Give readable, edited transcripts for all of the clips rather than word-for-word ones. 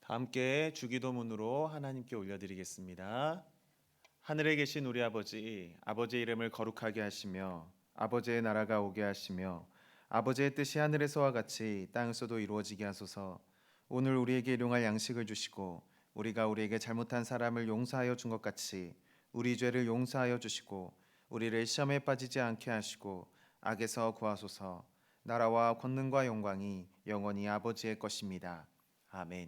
함께 주기도문으로 하나님께 올려드리겠습니다. 하늘에 계신 우리 아버지, 아버지의 이름을 거룩하게 하시며 아버지의 나라가 오게 하시며 아버지의 뜻이 하늘에서와 같이 땅에서도 이루어지게 하소서. 오늘 우리에게 일용할 양식을 주시고 우리가 우리에게 잘못한 사람을 용서하여 준 것 같이 우리 죄를 용서하여 주시고 우리를 시험에 빠지지 않게 하시고 악에서 구하소서. 나라와 권능과 영광이 영원히 아버지의 것입니다. 아멘.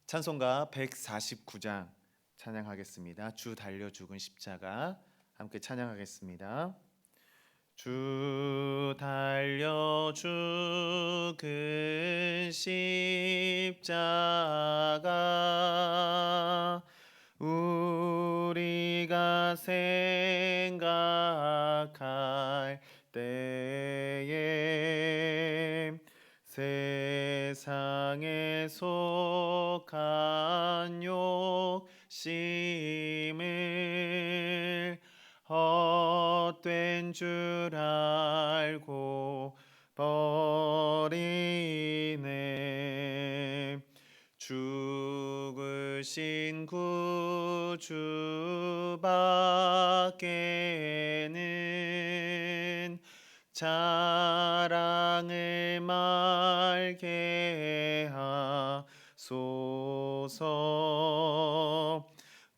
찬송가 149장 찬양하겠습니다. 주 달려 죽은 십자가 함께 찬양하겠습니다. 주 달려 죽은 십자가 우리가 생각할 때에 세상에 속한 욕심을 헛된 줄 알고 버리네. 죽으신 구주밖에는 자랑을 말게 하소서.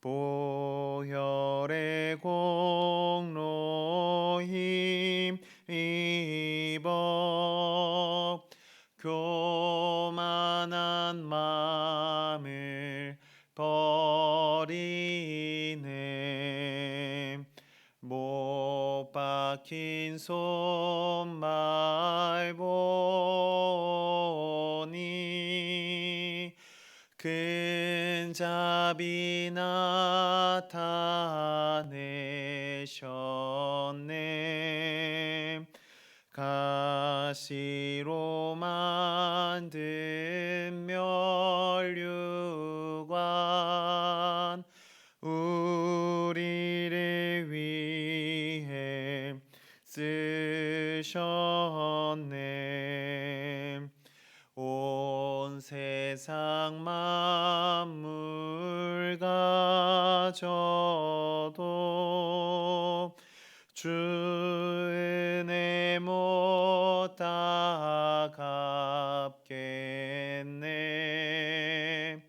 보혈의 공로 힘입어 교만한 마음을 버리네. 못 박힌 손말 보니 근잡이 나타내셨네. 가시로 만든 면류관 우리를 위해 쓰셨네. 온 세상 만물 가져도 주 은혜 못 다 갚겠네.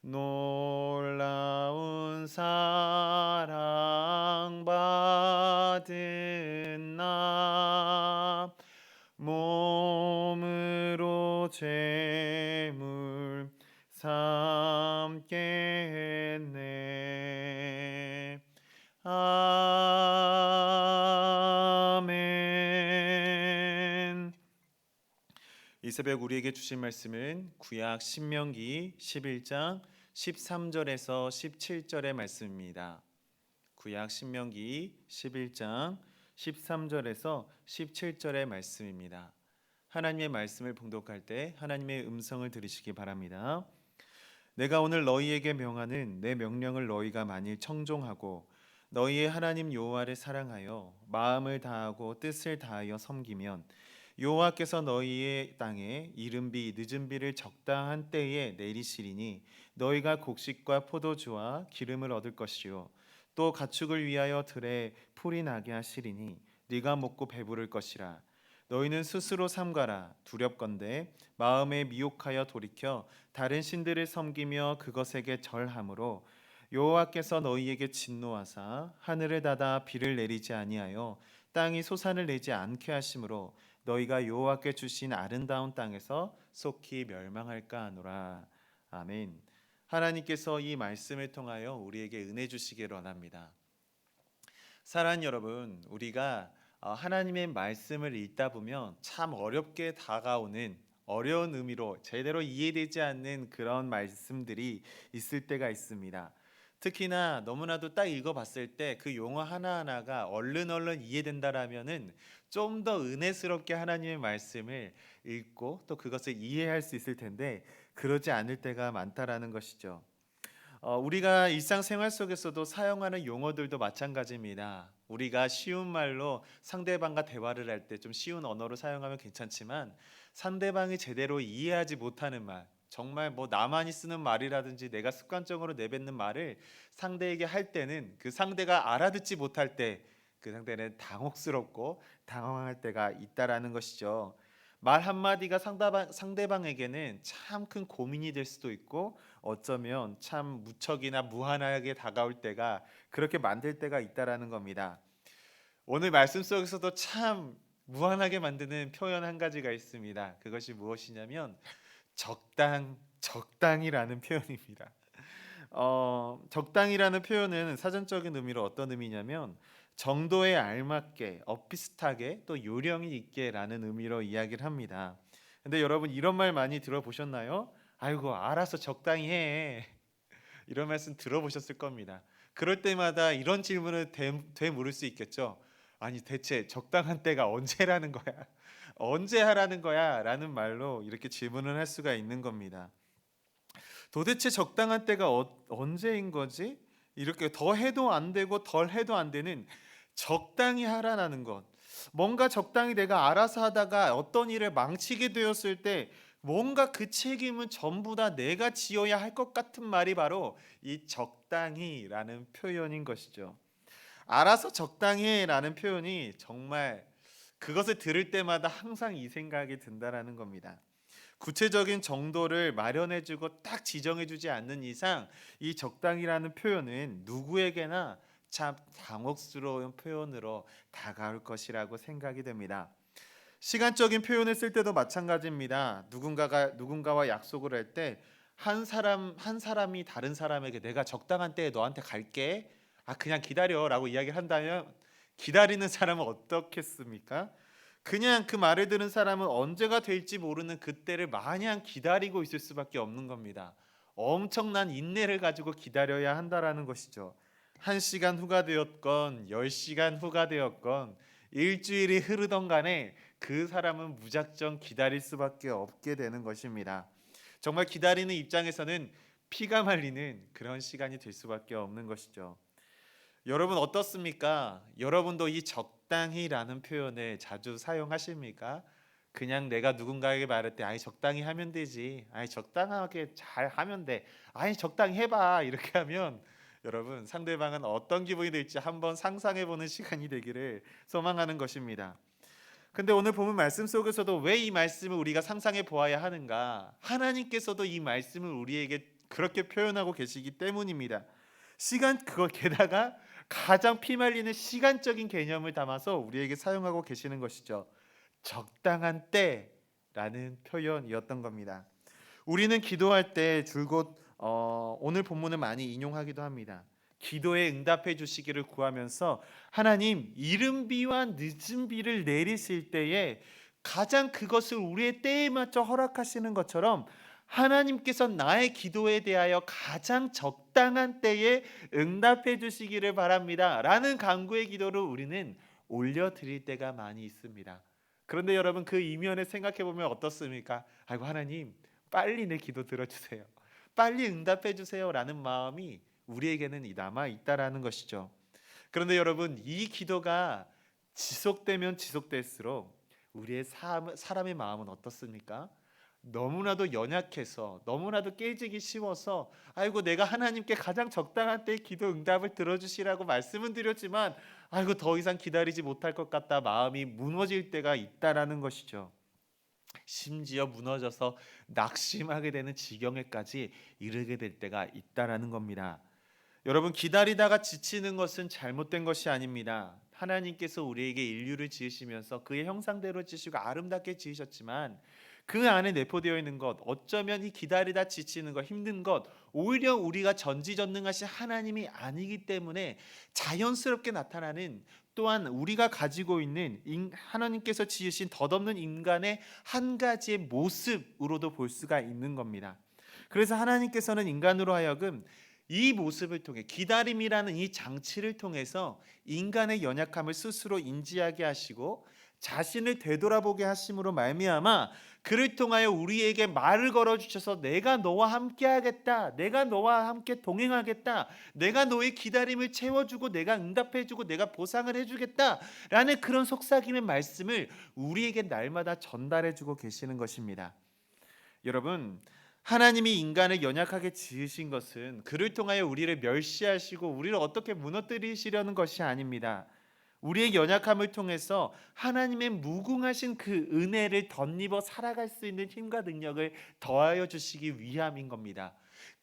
놀라운 사랑 받은 나 몸으로 제물 삼겠네. 아멘. 이 새벽 우리에게 주신 말씀은 구약 신명기 11장 13절에서 17절의 말씀입니다. 구약 신명기 11장 13절에서 17절의 말씀입니다. 하나님의 말씀을 봉독할 때 하나님의 음성을 들으시기 바랍니다. 내가 오늘 너희에게 명하는 내 명령을 너희가 만일 청종하고 너희의 하나님 여호와를 사랑하여 마음을 다하고 뜻을 다하여 섬기면 여호와께서 너희의 땅에 이른 비 늦은 비를 적당한 때에 내리시리니 너희가 곡식과 포도주와 기름을 얻을 것이요 또 가축을 위하여 들에 풀이 나게 하시리니 네가 먹고 배부를 것이라. 너희는 스스로 삼가라. 두렵건대 마음에 미혹하여 돌이켜 다른 신들을 섬기며 그것에게 절함으로 여호와께서 너희에게 진노하사 하늘을 닫아 비를 내리지 아니하여 땅이 소산을 내지 않게 하심으로 너희가 여호와께 주신 아름다운 땅에서 속히 멸망할까 하노라. 아멘. 하나님께서 이 말씀을 통하여 우리에게 은혜 주시기를 원합니다. 사랑하는 여러분, 우리가 하나님의 말씀을 읽다 보면 참 어렵게 다가오는 어려운 의미로 제대로 이해되지 않는 그런 말씀들이 있을 때가 있습니다. 특히나 너무나도 딱 읽어봤을 때 그 용어 하나하나가 얼른 이해된다라면은 좀 더 은혜스럽게 하나님의 말씀을 읽고 또 그것을 이해할 수 있을 텐데 그러지 않을 때가 많다라는 것이죠. 우리가 일상생활 속에서도 사용하는 용어들도 마찬가지입니다. 우리가 쉬운 말로 상대방과 대화를 할 때 좀 쉬운 언어로 사용하면 괜찮지만 상대방이 제대로 이해하지 못하는 말, 정말 뭐 나만이 쓰는 말이라든지 내가 습관적으로 내뱉는 말을 상대에게 할 때는 그 상대가 알아듣지 못할 때 그 상대는 당혹스럽고 당황할 때가 있다라는 것이죠. 말 한마디가 상대방에게는 참 큰 고민이 될 수도 있고 어쩌면 참 무척이나 무한하게 다가올 때가 그렇게 만들 때가 있다라는 겁니다. 오늘 말씀 속에서도 참 무한하게 만드는 표현 한 가지가 있습니다. 그것이 무엇이냐면 적당이라는 표현입니다. 적당이라는 표현은 사전적인 의미로 어떤 의미냐면 정도에 알맞게, 엇비슷하게, 또 요령이 있게라는 의미로 이야기를 합니다. 근데 여러분 이런 말 많이 들어보셨나요? 아이고 알아서 적당히 해. 이런 말씀 들어보셨을 겁니다. 그럴 때마다 이런 질문을 되물을 수 있겠죠. 아니 대체 적당한 때가 언제라는 거야? 언제 하라는 거야? 라는 말로 이렇게 질문을 할 수가 있는 겁니다. 도대체 적당한 때가 언제인 거지? 이렇게 더 해도 안 되고 덜 해도 안 되는 적당히 하라는 것. 뭔가 적당히 내가 알아서 하다가 어떤 일을 망치게 되었을 때 뭔가 그 책임은 전부 다 내가 지어야 할 것 같은 말이 바로 이 적당히라는 표현인 것이죠. 알아서 적당히라는 표현이 정말 그것을 들을 때마다 항상 이 생각이 든다라는 겁니다. 구체적인 정도를 마련해주고 딱 지정해주지 않는 이상 이 적당이라는 표현은 누구에게나 참 당혹스러운 표현으로 다가올 것이라고 생각이 됩니다. 시간적인 표현을 쓸 때도 마찬가지입니다. 누군가와 약속을 할 때 한 사람이 다른 사람에게 내가 적당한 때에 너한테 갈게. 그냥 기다려라고 이야기를 한다면 기다리는 사람은 어떻겠습니까? 그냥 그 말을 들은 사람은 언제가 될지 모르는 그때를 마냥 기다리고 있을 수밖에 없는 겁니다. 엄청난 인내를 가지고 기다려야 한다라는 것이죠. 1시간 후가 되었건 10시간 후가 되었건 일주일이 흐르던 간에 그 사람은 무작정 기다릴 수밖에 없게 되는 것입니다. 정말 기다리는 입장에서는 피가 말리는 그런 시간이 될 수밖에 없는 것이죠. 여러분 어떻습니까? 여러분도 이 적당히라는 표현을 자주 사용하십니까? 그냥 내가 누군가에게 말할 때 아이 적당히 하면 되지. 아이 적당하게 잘 하면 돼. 아이 적당히 해봐. 이렇게 하면 여러분 상대방은 어떤 기분이 될지 한번 상상해 보는 시간이 되기를 소망하는 것입니다. 근데 오늘 본문 말씀 속에서도 왜 이 말씀을 우리가 상상해 보아야 하는가? 하나님께서도 이 말씀을 우리에게 그렇게 표현하고 계시기 때문입니다. 그걸 게다가 가장 피말리는 시간적인 개념을 담아서 우리에게 사용하고 계시는 것이죠. 적당한 때라는 표현이었던 겁니다. 우리는 기도할 때 줄곧 오늘 본문을 많이 인용하기도 합니다. 기도에 응답해 주시기를 구하면서 하나님 이른 비와 늦은 비를 내리실 때에 가장 그것을 우리의 때에 맞춰 허락하시는 것처럼 하나님께서 나의 기도에 대하여 가장 적당한 때에 응답해 주시기를 바랍니다 라는 간구의 기도를 우리는 올려드릴 때가 많이 있습니다. 그런데 여러분 그 이면에 생각해 보면 어떻습니까? 아이고 하나님 빨리 내 기도 들어주세요. 빨리 응답해 주세요 라는 마음이 우리에게는 남아 있다라는 것이죠. 그런데 여러분 이 기도가 지속되면 지속될수록 우리의 사람의 마음은 어떻습니까? 너무나도 연약해서 너무나도 깨지기 쉬워서 아이고 내가 하나님께 가장 적당한 때에 기도 응답을 들어주시라고 말씀은 드렸지만 아이고 더 이상 기다리지 못할 것 같다 마음이 무너질 때가 있다라는 것이죠. 심지어 무너져서 낙심하게 되는 지경에까지 이르게 될 때가 있다라는 겁니다. 여러분 기다리다가 지치는 것은 잘못된 것이 아닙니다. 하나님께서 우리에게 인류를 지으시면서 그의 형상대로 지으시고 아름답게 지으셨지만 그 안에 내포되어 있는 것 어쩌면 이 기다리다 지치는 것 힘든 것 오히려 우리가 전지전능하신 하나님이 아니기 때문에 자연스럽게 나타나는 또한 우리가 가지고 있는 하나님께서 지으신 덧없는 인간의 한 가지의 모습으로도 볼 수가 있는 겁니다. 그래서 하나님께서는 인간으로 하여금 이 모습을 통해 기다림이라는 이 장치를 통해서 인간의 연약함을 스스로 인지하게 하시고 자신을 되돌아보게 하심으로 말미암아 그를 통하여 우리에게 말을 걸어 주셔서 내가 너와 함께 하겠다. 내가 너와 함께 동행하겠다. 내가 너의 기다림을 채워주고 내가 응답해주고 내가 보상을 해주겠다 라는 그런 속삭이는 말씀을 우리에게 날마다 전달해주고 계시는 것입니다. 여러분 하나님이 인간을 연약하게 지으신 것은 그를 통하여 우리를 멸시하시고 우리를 어떻게 무너뜨리시려는 것이 아닙니다. 우리의 연약함을 통해서 하나님의 무궁하신 그 은혜를 덧입어 살아갈 수 있는 힘과 능력을 더하여 주시기 위함인 겁니다.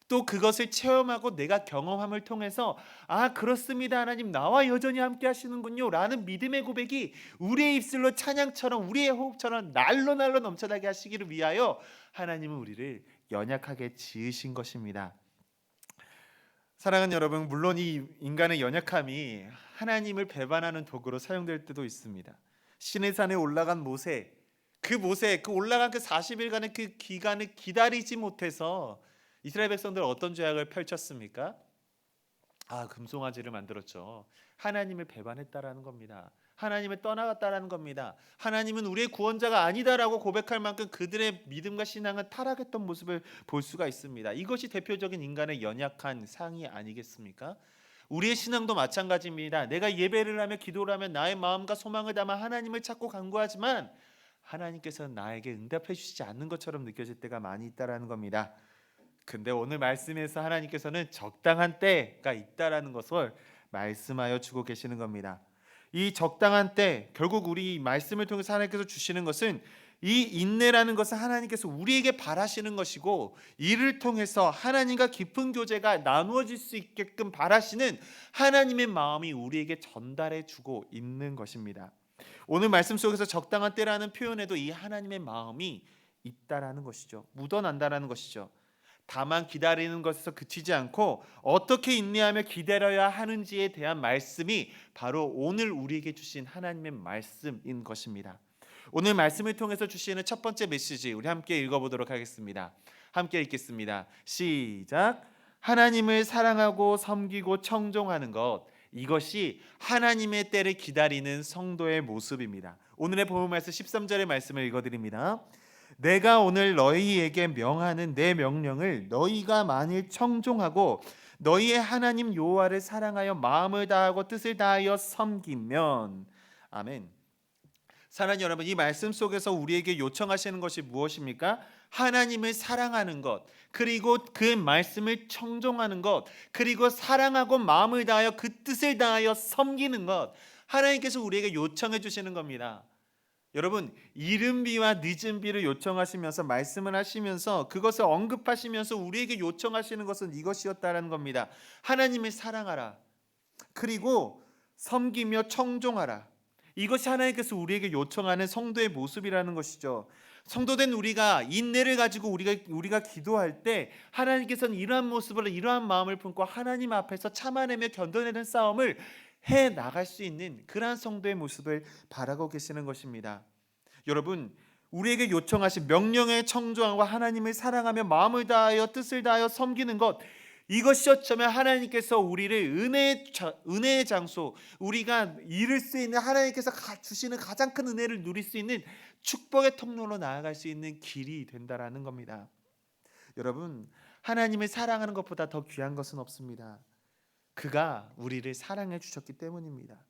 또 그것을 체험하고 내가 경험함을 통해서 아 그렇습니다 하나님 나와 여전히 함께 하시는군요 라는 믿음의 고백이 우리의 입술로 찬양처럼 우리의 호흡처럼 날로 넘쳐나게 하시기를 위하여 하나님은 우리를 연약하게 지으신 것입니다. 사랑하는 여러분, 물론 이 인간의 연약함이 하나님을 배반하는 도구로 사용될 때도 있습니다. 시내산에 올라간 모세, 그 올라간 그 40일간의 그 기간을 기다리지 못해서 이스라엘 백성들 어떤 죄악을 펼쳤습니까? 금송아지를 만들었죠. 하나님을 배반했다라는 겁니다. 하나님을 떠나갔다라는 겁니다. 하나님은 우리의 구원자가 아니다라고 고백할 만큼 그들의 믿음과 신앙은 타락했던 모습을 볼 수가 있습니다. 이것이 대표적인 인간의 연약한 상이 아니겠습니까? 우리의 신앙도 마찬가지입니다. 내가 예배를 하며 기도를 하며 나의 마음과 소망을 담아 하나님을 찾고 간구하지만 하나님께서는 나에게 응답해 주시지 않는 것처럼 느껴질 때가 많이 있다라는 겁니다. 근데 오늘 말씀에서 하나님께서는 적당한 때가 있다라는 것을 말씀하여 주고 계시는 겁니다. 이 적당한 때, 결국 우리 말씀을 통해서 하나님께서 주시는 것은 이 인내라는 것은 하나님께서 우리에게 바라시는 것이고 이를 통해서 하나님과 깊은 교제가 나누어질 수 있게끔 바라시는 하나님의 마음이 우리에게 전달해 주고 있는 것입니다. 오늘 말씀 속에서 적당한 때라는 표현에도 이 하나님의 마음이 있다라는 것이죠. 묻어난다라는 것이죠. 다만 기다리는 것에서 그치지 않고 어떻게 인내하며 기다려야 하는지에 대한 말씀이 바로 오늘 우리에게 주신 하나님의 말씀인 것입니다. 오늘 말씀을 통해서 주시는 첫 번째 메시지 우리 함께 읽어보도록 하겠습니다. 함께 읽겠습니다. 시작. 하나님을 사랑하고 섬기고 청종하는 것, 이것이 하나님의 때를 기다리는 성도의 모습입니다. 오늘의 본문 말씀 13절의 말씀을 읽어드립니다. 내가 오늘 너희에게 명하는 내 명령을 너희가 만일 청종하고 너희의 하나님 여호와를 사랑하여 마음을 다하고 뜻을 다하여 섬기면 아멘. 사랑하는 여러분, 이 말씀 속에서 우리에게 요청하시는 것이 무엇입니까? 하나님을 사랑하는 것, 그리고 그 말씀을 청종하는 것, 그리고 사랑하고 마음을 다하여 그 뜻을 다하여 섬기는 것, 하나님께서 우리에게 요청해 주시는 겁니다. 여러분, 이른비와 늦은비를 요청하시면서 말씀을 하시면서 그것을 언급하시면서 우리에게 요청하시는 것은 이것이었다라는 겁니다. 하나님을 사랑하라. 그리고 섬기며 청종하라. 이것이 하나님께서 우리에게 요청하는 성도의 모습이라는 것이죠. 성도된 우리가 인내를 가지고 우리가 기도할 때 하나님께서는 이러한 모습으로 이러한 마음을 품고 하나님 앞에서 참아내며 견뎌내는 싸움을 해 나갈 수 있는 그러한 성도의 모습을 바라고 계시는 것입니다. 여러분, 우리에게 요청하신 명령에 청종하고 하나님을 사랑하며 마음을 다하여 뜻을 다하여 섬기는 것, 이것이 어쩌면 하나님께서 우리를 은혜의 장소, 우리가 이룰 수 있는 하나님께서 주시는 가장 큰 은혜를 누릴 수 있는 축복의 통로로 나아갈 수 있는 길이 된다라는 겁니다. 여러분, 하나님을 사랑하는 것보다 더 귀한 것은 없습니다. 그가 우리를 사랑해 주셨기 때문입니다.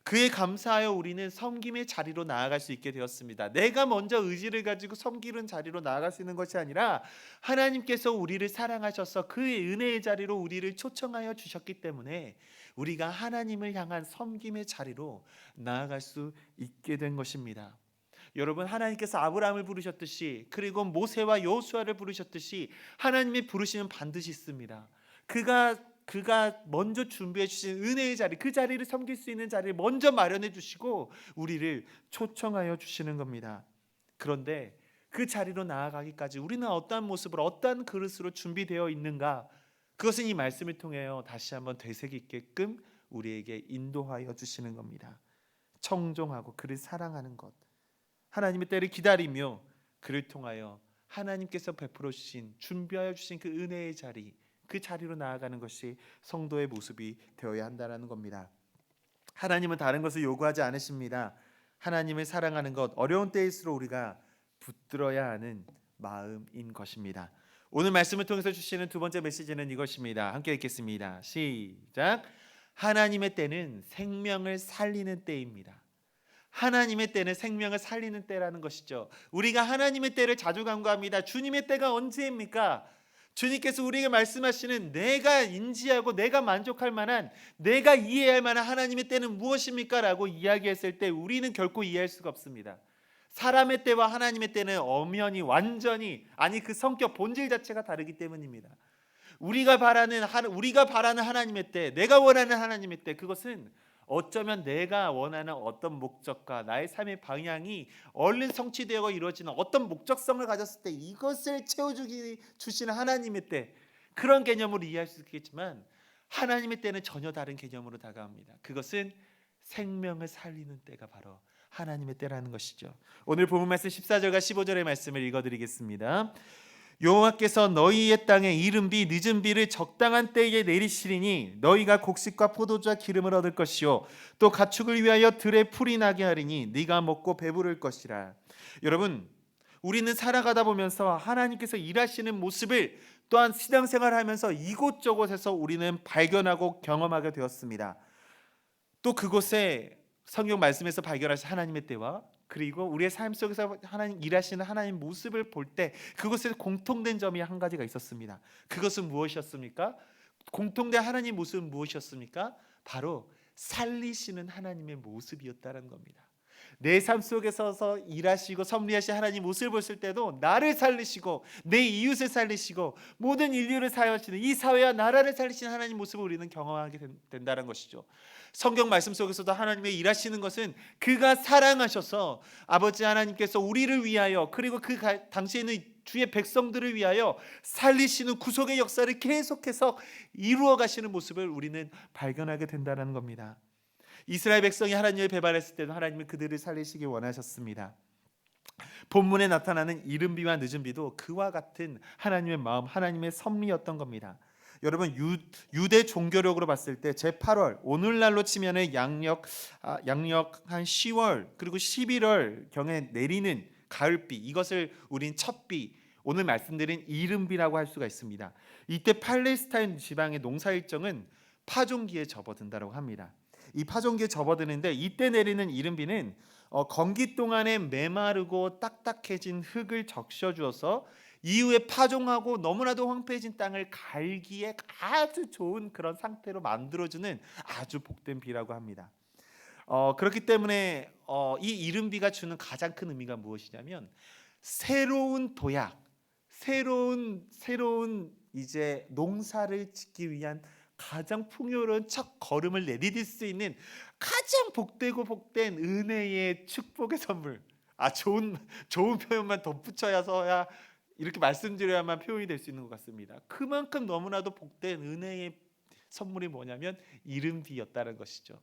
그에 감사하여 우리는 섬김의 자리로 나아갈 수 있게 되었습니다. 내가 먼저 의지를 가지고 섬기는 자리로 나아갈 수 있는 것이 아니라 하나님께서 우리를 사랑하셔서 그의 은혜의 자리로 우리를 초청하여 주셨기 때문에 우리가 하나님을 향한 섬김의 자리로 나아갈 수 있게 된 것입니다. 여러분, 하나님께서 아브라함을 부르셨듯이 그리고 모세와 여호수아를 부르셨듯이 하나님의 부르시는 반드시 있습니다. 그가 먼저 준비해 주신 은혜의 자리, 그 자리를 섬길 수 있는 자리를 먼저 마련해 주시고 우리를 초청하여 주시는 겁니다. 그런데 그 자리로 나아가기까지 우리는 어떠한 모습으로 어떠한 그릇으로 준비되어 있는가, 그것은 이 말씀을 통하여 다시 한번 되새기게끔 우리에게 인도하여 주시는 겁니다. 청종하고 그를 사랑하는 것, 하나님의 때를 기다리며 그를 통하여 하나님께서 베풀어 주신, 준비하여 주신 그 은혜의 자리, 그 자리로 나아가는 것이 성도의 모습이 되어야 한다는 겁니다. 하나님은 다른 것을 요구하지 않으십니다. 하나님을 사랑하는 것, 어려운 때일수록 우리가 붙들어야 하는 마음인 것입니다. 오늘 말씀을 통해서 주시는 두 번째 메시지는 이것입니다. 함께 읽겠습니다. 시작. 하나님의 때는 생명을 살리는 때입니다. 하나님의 때는 생명을 살리는 때라는 것이죠. 우리가 하나님의 때를 자주 간구합니다. 주님의 때가 언제입니까? 주님께서 우리에게 말씀하시는 내가 인지하고 내가 만족할 만한, 내가 이해할 만한 하나님의 때는 무엇입니까? 라고 이야기했을 때 우리는 결코 이해할 수가 없습니다. 사람의 때와 하나님의 때는 엄연히 완전히, 아니 그 성격 본질 자체가 다르기 때문입니다. 우리가 바라는 하나님의 때, 내가 원하는 하나님의 때, 그것은 어쩌면 내가 원하는 어떤 목적과 나의 삶의 방향이 얼른 성취되어 이루어지는 어떤 목적성을 가졌을 때 이것을 주시는 하나님의 때, 그런 개념으로 이해할 수 있겠지만 하나님의 때는 전혀 다른 개념으로 다가옵니다. 그것은 생명을 살리는 때가 바로 하나님의 때라는 것이죠. 오늘 본문 말씀 14절과 15절의 말씀을 읽어드리겠습니다. 여호와께서 너희의 땅에 이른 비 늦은 비를 적당한 때에 내리시리니 너희가 곡식과 포도주와 기름을 얻을 것이요 또 가축을 위하여 들에 풀이 나게 하리니 네가 먹고 배부를 것이라. 여러분, 우리는 살아가다 보면서 하나님께서 일하시는 모습을 또한 신앙생활을 하면서 이곳저곳에서 우리는 발견하고 경험하게 되었습니다. 또 그곳에 성경 말씀에서 발견하신 하나님의 때와 그리고 우리의 삶 속에서 하나님 일하시는 하나님 모습을 볼 때 그것에 공통된 점이 한 가지가 있었습니다. 그것은 무엇이었습니까? 공통된 하나님 모습은 무엇이었습니까? 바로 살리시는 하나님의 모습이었다는 겁니다. 내 삶 속에서 일하시고 섭리하신 하나님 모습을 보실 때도 나를 살리시고 내 이웃을 살리시고 모든 인류를 사용하시는 이 사회와 나라를 살리시는 하나님 모습을 우리는 경험하게 된다는 것이죠. 성경 말씀 속에서도 하나님의 일하시는 것은 그가 사랑하셔서 아버지 하나님께서 우리를 위하여 그리고 그 당시에는 주의 백성들을 위하여 살리시는 구속의 역사를 계속해서 이루어 가시는 모습을 우리는 발견하게 된다는 겁니다. 이스라엘 백성이 하나님을 배반했을 때도 하나님은 그들을 살리시기 원하셨습니다. 본문에 나타나는 이른 비와 늦은 비도 그와 같은 하나님의 마음, 하나님의 섭리였던 겁니다. 여러분, 유대 종교력으로 봤을 때 제8월, 오늘날로 치면은 양력 한 10월 그리고 11월 경에 내리는 가을비, 이것을 우린 첫비, 오늘 말씀드린 이른비라고 할 수가 있습니다. 이때 팔레스타인 지방의 농사 일정은 파종기에 접어든다고 합니다. 이 파종기에 접어드는데 이때 내리는 이른비는 건기 동안에 메마르고 딱딱해진 흙을 적셔주어서 이후에 파종하고 너무나도 황폐해진 땅을 갈기에 아주 좋은 그런 상태로 만들어주는 아주 복된 비라고 합니다. 그렇기 때문에 이 이른비가 주는 가장 큰 의미가 무엇이냐면 새로운 도약, 새로운 이제 농사를 짓기 위한 가장 풍요로운 첫 걸음을 내디딜 수 있는 가장 복되고 복된 은혜의 축복의 선물. 좋은 표현만 덧붙여서야 이렇게 말씀드려야만 표현이 될 수 있는 것 같습니다. 그만큼 너무나도 복된 은혜의 선물이 뭐냐면 이른비였다는 것이죠.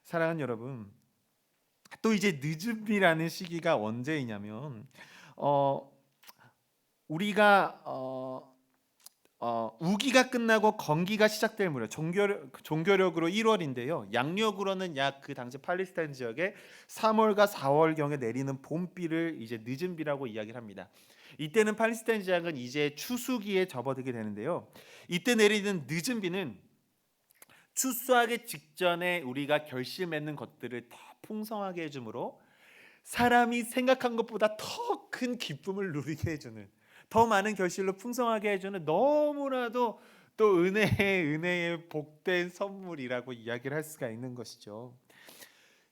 사랑하는 여러분, 또 이제 늦은 비라는 시기가 언제이냐면 우리가 우기가 끝나고 건기가 시작될 무렵, 종교력으로 1월인데요. 양력으로는 약 그 당시 팔레스타인 지역에 3월과 4월경에 내리는 봄비를 이제 늦은 비라고 이야기를 합니다. 이때는 팔레스타인 지역은 이제 추수기에 접어들게 되는데요. 이때 내리는 늦은 비는 추수하기 직전에 우리가 결실맺는 것들을 더 풍성하게 해주므로 사람이 생각한 것보다 더 큰 기쁨을 누리게 해주는, 더 많은 결실로 풍성하게 해주는 너무나도 또 은혜의 복된 선물이라고 이야기를 할 수가 있는 것이죠.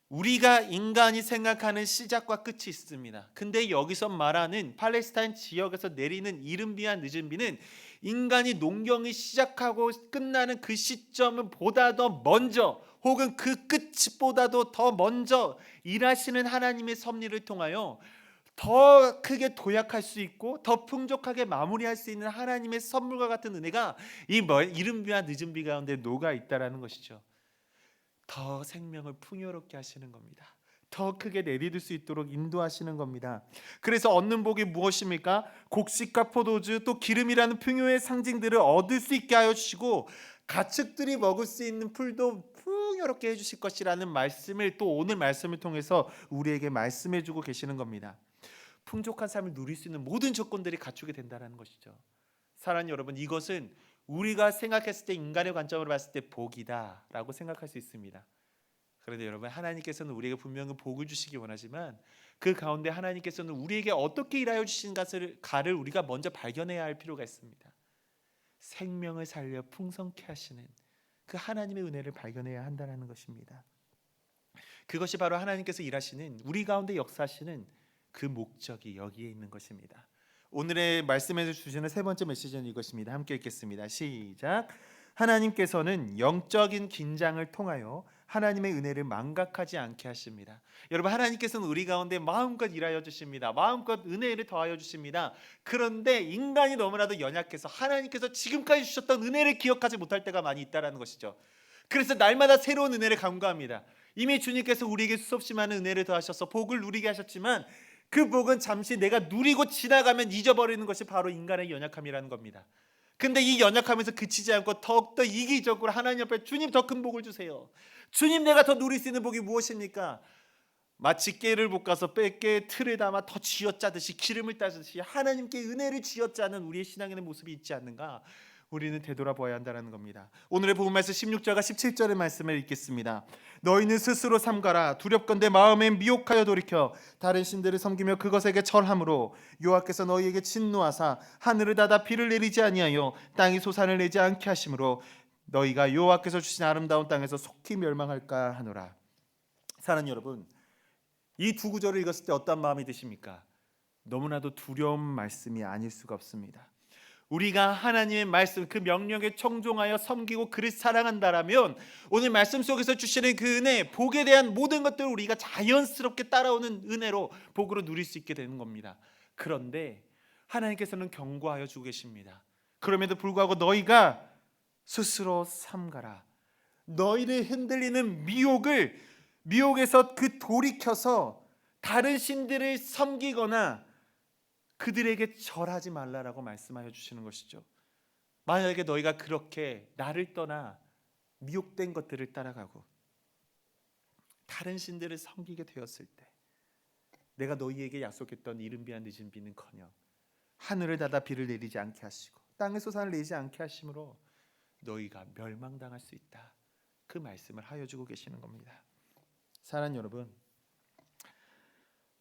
우리가 인간이 생각하는 시작과 끝이 있습니다. 근데 여기서 말하는 팔레스타인 지역에서 내리는 이른비와 늦은비는 인간이 농경이 시작하고 끝나는 그 시점은 보다 더 먼저, 혹은 그 끝보다도 더 먼저 일하시는 하나님의 섭리를 통하여 더 크게 도약할 수 있고 더 풍족하게 마무리할 수 있는 하나님의 선물과 같은 은혜가 이 이른비와 늦은비 가운데 녹아 있다라는 것이죠. 더 생명을 풍요롭게 하시는 겁니다. 더 크게 내디딜 수 있도록 인도하시는 겁니다. 그래서 얻는 복이 무엇입니까? 곡식과 포도주 또 기름이라는 풍요의 상징들을 얻을 수 있게 하여 주시고 가축들이 먹을 수 있는 풀도 풍요롭게 해주실 것이라는 말씀을 또 오늘 말씀을 통해서 우리에게 말씀해 주고 계시는 겁니다. 풍족한 삶을 누릴 수 있는 모든 조건들이 갖추게 된다는 것이죠. 사랑하는 여러분, 이것은 우리가 생각했을 때 인간의 관점으로 봤을 때 복이다라고 생각할 수 있습니다. 그런데 여러분, 하나님께서는 우리에게 분명히 복을 주시기 원하지만 그 가운데 하나님께서는 우리에게 어떻게 일하여 주신 가를 우리가 먼저 발견해야 할 필요가 있습니다. 생명을 살려 풍성케 하시는 그 하나님의 은혜를 발견해야 한다는 것입니다. 그것이 바로 하나님께서 일하시는, 우리 가운데 역사하시는 그 목적이 여기에 있는 것입니다. 오늘의 말씀에서 주시는 세 번째 메시지는 이것입니다. 함께 읽겠습니다. 시작. 하나님께서는 영적인 긴장을 통하여 하나님의 은혜를 망각하지 않게 하십니다. 여러분, 하나님께서는 우리 가운데 마음껏 일하여 주십니다. 마음껏 은혜를 더하여 주십니다. 그런데 인간이 너무나도 연약해서 하나님께서 지금까지 주셨던 은혜를 기억하지 못할 때가 많이 있다는 것이죠. 그래서 날마다 새로운 은혜를 간구합니다. 이미 주님께서 우리에게 수없이 많은 은혜를 더하셔서 복을 누리게 하셨지만 그 복은 잠시 내가 누리고 지나가면 잊어버리는 것이 바로 인간의 연약함이라는 겁니다. 근데 이 연약함에서 그치지 않고 더욱더 이기적으로 하나님 앞에 주님 더 큰 복을 주세요. 주님, 내가 더 누릴 수 있는 복이 무엇입니까? 마치 깨를 볶아서 깨의 틀을 담아 더 쥐어짜듯이, 기름을 따듯이 하나님께 은혜를 쥐어짜는 우리의 신앙의 모습이 있지 않는가? 우리는 되돌아보아야 한다는 겁니다. 오늘의 본문 말씀 16절과 17절의 말씀을 읽겠습니다. 너희는 스스로 삼가라. 두렵건대 마음에 미혹하여 돌이켜 다른 신들을 섬기며 그것에게 절함으로 여호와께서 너희에게 진노하사 하늘을 닫아 비를 내리지 아니하여 땅이 소산을 내지 않게 하심으로 너희가 여호와께서 주신 아름다운 땅에서 속히 멸망할까 하노라. 사랑하는 여러분, 이 두 구절을 읽었을 때 어떤 마음이 드십니까? 너무나도 두려운 말씀이 아닐 수가 없습니다. 우리가 하나님의 말씀, 그 명령에 청종하여 섬기고 그를 사랑한다라면 오늘 말씀 속에서 주시는 그 은혜, 복에 대한 모든 것들을 우리가 자연스럽게 따라오는 은혜로, 복으로 누릴 수 있게 되는 겁니다. 그런데 하나님께서는 경고하여 주고 계십니다. 그럼에도 불구하고 너희가 스스로 삼가라. 너희를 흔들리는 미혹에서 그 돌이켜서 다른 신들을 섬기거나 그들에게 절하지 말라라고 말씀하여 주시는 것이죠. 만약에 너희가 그렇게 나를 떠나 미혹된 것들을 따라가고 다른 신들을 섬기게 되었을 때 내가 너희에게 약속했던 이른 비와 늦은 비는커녕 하늘을 닫아 비를 내리지 않게 하시고 땅의 소산을 내지 않게 하심으로 너희가 멸망당할 수 있다. 그 말씀을 하여 주고 계시는 겁니다. 사랑하는 여러분,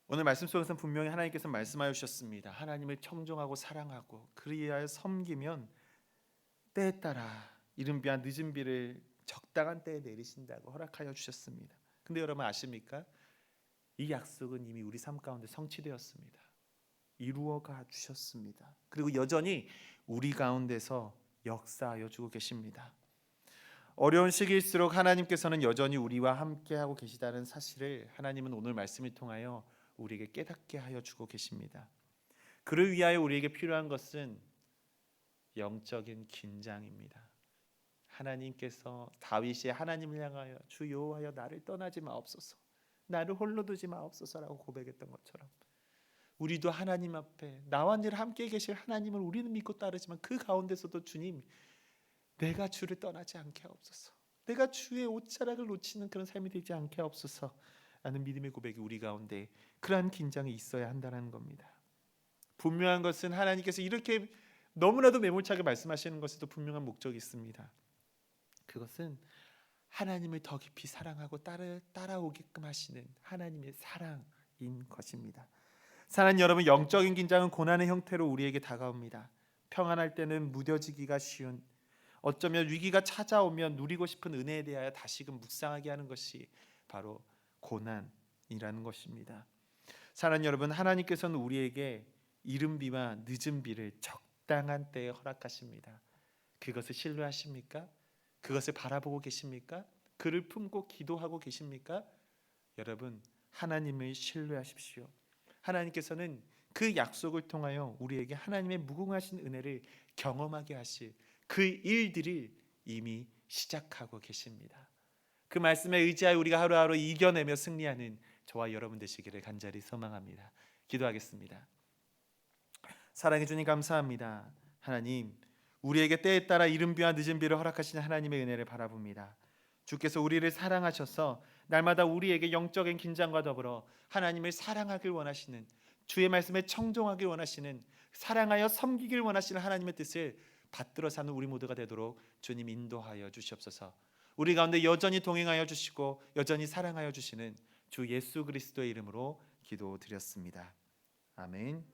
오늘 말씀 속에서는 분명히 하나님께서 말씀하여 주셨습니다. 하나님을 청종하고 사랑하고 그리하여 섬기면 때에 따라 이른 비와 늦은 비를 적당한 때에 내리신다고 허락하여 주셨습니다. 근데 여러분 아십니까? 이 약속은 이미 우리 삶 가운데 성취되었습니다. 이루어가 주셨습니다. 그리고 여전히 우리 가운데서 역사하여 주고 계십니다. 어려운 시기일수록 하나님께서는 여전히 우리와 함께하고 계시다는 사실을 하나님은 오늘 말씀을 통하여 우리에게 깨닫게 하여 주고 계십니다. 그를 위하여 우리에게 필요한 것은 영적인 긴장입니다. 하나님께서 다윗이 하나님을 향하여 주 여호와여 나를 떠나지 마옵소서, 나를 홀로 두지 마옵소서라고 고백했던 것처럼 우리도 하나님 앞에 나와 늘 함께 계실 하나님을 우리는 믿고 따르지만 그 가운데서도 주님, 내가 주를 떠나지 않게 하옵소서, 내가 주의 옷자락을 놓치는 그런 삶이 되지 않게 하옵소서 라는 믿음의 고백이 우리 가운데 그러한 긴장이 있어야 한다는 겁니다. 분명한 것은 하나님께서 이렇게 너무나도 매몰차게 말씀하시는 것에도 분명한 목적이 있습니다. 그것은 하나님을 더 깊이 사랑하고 따라오게끔 하시는 하나님의 사랑인 것입니다. 사랑하는 여러분, 영적인 긴장은 고난의 형태로 우리에게 다가옵니다. 평안할 때는 무뎌지기가 쉬운, 어쩌면 위기가 찾아오면 누리고 싶은 은혜에 대하여 다시금 묵상하게 하는 것이 바로 고난이라는 것입니다. 사랑하는 여러분, 하나님께서는 우리에게 이른 비와 늦은 비를 적당한 때에 허락하십니다. 그것을 신뢰하십니까? 그것을 바라보고 계십니까? 그를 품고 기도하고 계십니까? 여러분, 하나님을 신뢰하십시오. 하나님께서는 그 약속을 통하여 우리에게 하나님의 무궁하신 은혜를 경험하게 하실 그 일들을 이미 시작하고 계십니다. 그 말씀에 의지하여 우리가 하루하루 이겨내며 승리하는 저와 여러분 되시기를 간절히 소망합니다. 기도하겠습니다. 사랑해 주님 감사합니다. 하나님, 우리에게 때에 따라 이른 비와 늦은 비를 허락하시는 하나님의 은혜를 바라봅니다. 주께서 우리를 사랑하셔서 날마다 우리에게 영적인 긴장과 더불어 하나님을 사랑하길 원하시는, 주의 말씀에 청종하길 원하시는, 사랑하여 섬기길 원하시는 하나님의 뜻을 받들어 사는 우리 모두가 되도록 주님 인도하여 주시옵소서. 우리 가운데 여전히 동행하여 주시고 여전히 사랑하여 주시는 주 예수 그리스도의 이름으로 기도드렸습니다. 아멘.